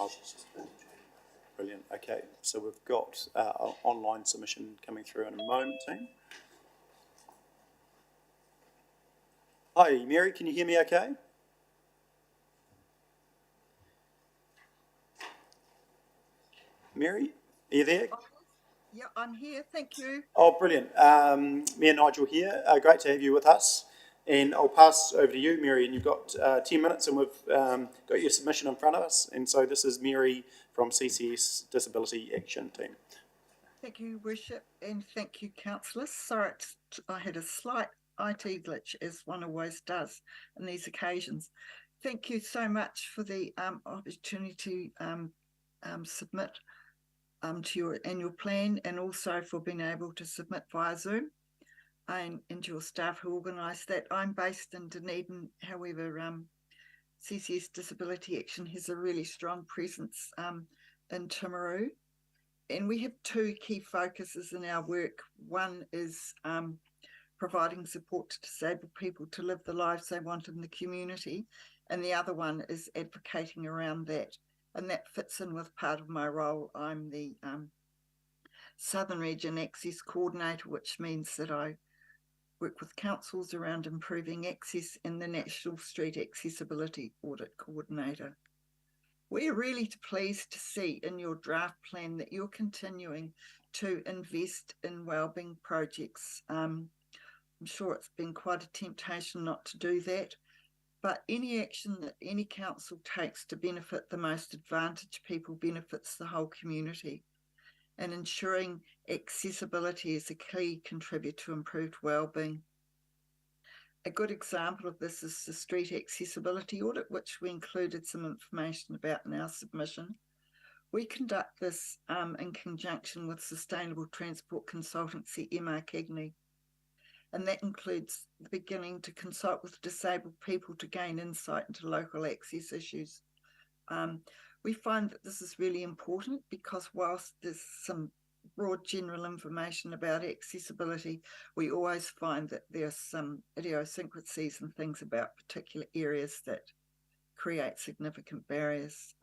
Oh, brilliant. Okay, so we've got an online submission coming through in a moment, team. Hi, Mary, can you hear me okay? Mary, are you there? Yeah, I'm here. Thank you. Oh, brilliant. Me and Nigel here. Great to have you with us. And I'll pass over to you, Mary, and you've got 10 minutes and we've got your submission in front of us. And so this is Mary from CCS Disability Action Team. Thank you, Worship, and thank you, councillors. Sorry, I had a slight IT glitch, as one always does on these occasions. Thank you so much for the opportunity to submit to your annual plan, and also for being able to submit via Zoom, and to your staff who organised that. I'm based in Dunedin, however, CCS Disability Action has a really strong presence in Timaru. And we have two key focuses in our work. One is providing support to disabled people to live the lives they want in the community, and the other one is advocating around that. And that fits in with part of my role. I'm the Southern Region Access Coordinator, which means that I work with councils around improving access, and the National Street Accessibility Audit Coordinator. We're really pleased to see in your draft plan that you're continuing to invest in wellbeing projects. I'm sure it's been quite a temptation not to do that, but any action that any council takes to benefit the most advantaged people benefits the whole community. And ensuring accessibility is a key contributor to improved wellbeing. A good example of this is the Street Accessibility Audit, which we included some information about in our submission. We conduct this in conjunction with Sustainable Transport Consultancy MR Cagney, and that includes the beginning to consult with disabled people to gain insight into local access issues. We find that this is really important because whilst there's some broad general information about accessibility, we always find that there's some idiosyncrasies and things about particular areas that create significant barriers.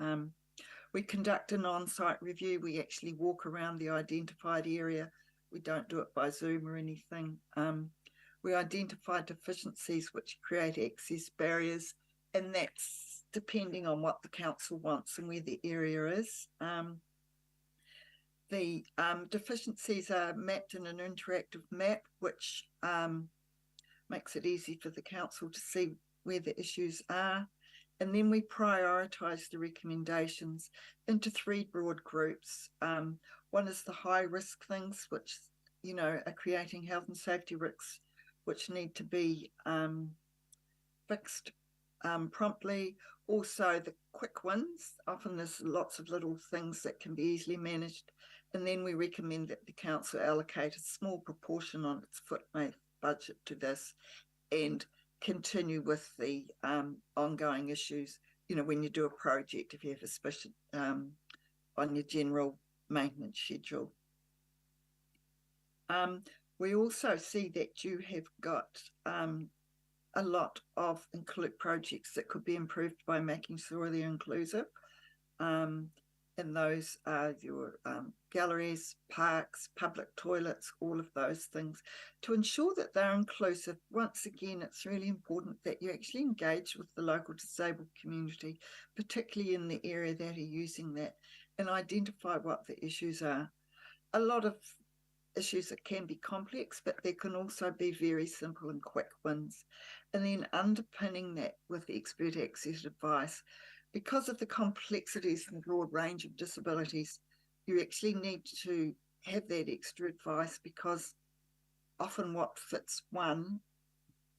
We conduct an on-site review. We actually walk around the identified area. We don't do it by Zoom or anything. We identify deficiencies which create access barriers, and that's depending on what the council wants and where the area is. The deficiencies are mapped in an interactive map, which makes it easy for the council to see where the issues are. And then we prioritise the recommendations into three broad groups. One is the high risk things, which, are creating health and safety risks, which need to be fixed promptly. Also the quick wins, often there's lots of little things that can be easily managed. And then we recommend that the council allocate a small proportion on its footmate budget to this, and continue with the ongoing issues. When you do a project, if you have a special on your general maintenance schedule. We also see that you have got a lot of projects that could be improved by making sure they're inclusive. And those are your galleries, parks, public toilets, all of those things. To ensure that they're inclusive, once again, it's really important that you actually engage with the local disabled community, particularly in the area that are using that, and identify what the issues are. A lot of issues that can be complex, but there can also be very simple and quick wins. And then underpinning that with expert access advice. Because of the complexities and broad range of disabilities, you actually need to have that extra advice, because often what fits one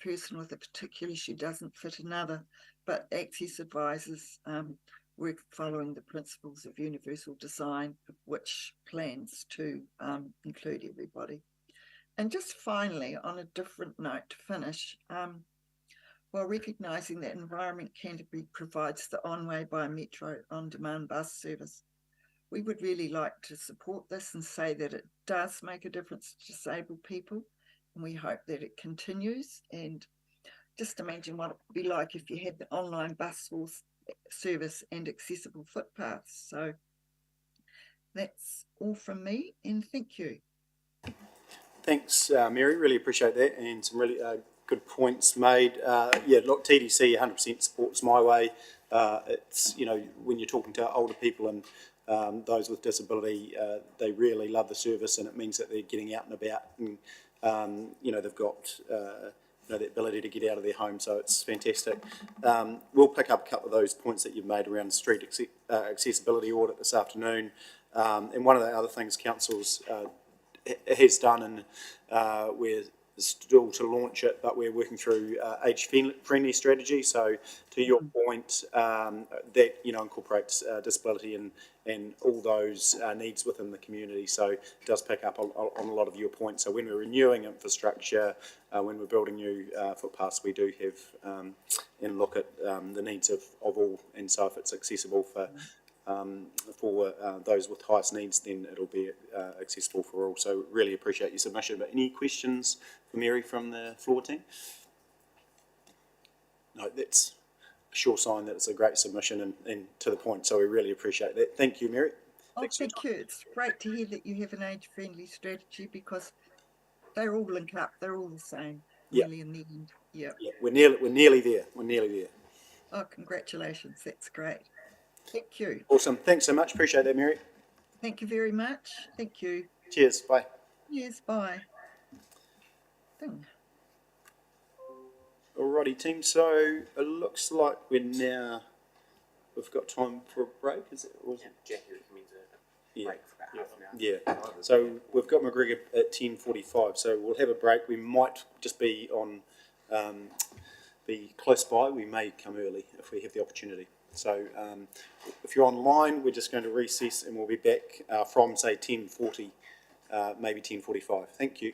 person with a particular issue doesn't fit another. But access advisors work following the principles of universal design, which plans to include everybody. And just finally, on a different note to finish, while recognising that Environment Canterbury provides the On-Way by Metro on-demand bus service, we would really like to support this and say that it does make a difference to disabled people, and we hope that it continues. And just imagine what it would be like if you had the online bus service and accessible footpaths. So that's all from me, and thank you. Thanks, Mary. Really appreciate that, and some really good points made. Yeah, look, TDC 100% supports My Way. It's, you know, when you're talking to older people and those with disability, they really love the service, and it means that they're getting out and about, and you know, they've got you know, the ability to get out of their home, so it's fantastic. We'll pick up a couple of those points that you've made around street accessibility audit this afternoon, and one of the other things council's has done, and we're still to launch it, but we're working through age-friendly strategy. So, to your point, that, you know, incorporates disability and all those needs within the community. So it does pick up on a lot of your points. So when we're renewing infrastructure, when we're building new footpaths, we do have and look at the needs of all. And so if it's accessible for those with highest needs, then it'll be accessible for all. So really appreciate your submission. But any questions for Mary from the floor team? No, that's a sure sign that it's a great submission and to the point. So we really appreciate that. Thank you, Mary. Oh, thank you. It's great to hear that you have an age-friendly strategy, because they're all linked up. They're all the same, really, in the end. Yeah. Yeah, we're nearly there. We're nearly there. Oh, congratulations. That's great. Thank you. Awesome. Thanks so much. Appreciate that, Mary. Thank you very much. Thank you. Cheers. Bye. Yes, bye. Thing. Alrighty, team. So it looks like we've got time for a break. Is it? Jackie recommends a break for about half an hour. Yeah. So we've got McGregor at 10:45. So we'll have a break. We might just be on, be close by. We may come early if we have the opportunity. So if you're online, we're just going to recess and we'll be back from say 10:40, maybe 10:45. Thank you.